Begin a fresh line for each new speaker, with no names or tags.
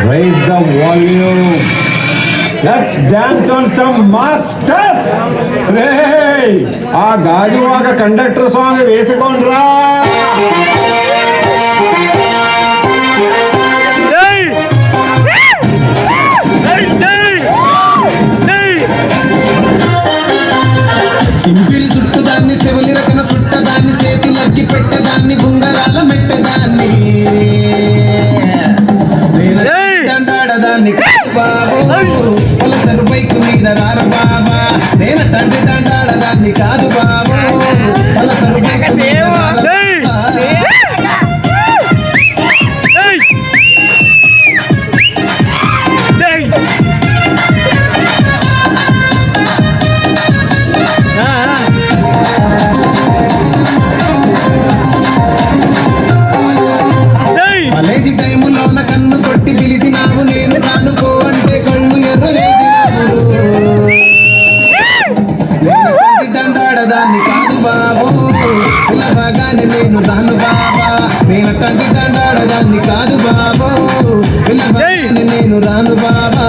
Raise the volume. Let's dance on some mass stuff. Hey, ఆ Gajuwaka conductor song వేసుకోండ్రా.
Simple చుట్టదాన్ని సెవలి రకన చుట్టదాన్ని చేతులకి పెట్టదాన్ని బుంగరాల మెట్టదాన్ని దండాడదాన్ని బాబు పొలసరు bike మీద రార బాబా నేను తండ్రి దండాడదాన్ని కాదు బాబు పొలసరు బైకు మీద కాలేజీ టైములోన కన్ను కొట్టి పిలిచినావు నేను కానుకో అంటే కళ్ళు ఎర్ర చేసినావు దండాడదాన్ని కాదు బాబు పిల్లబాగానే నేను రాను బాబా నేను తండ్రి దండాడదాన్ని కాదు బాబు పిల్లబాగానే నేను రాను బాబా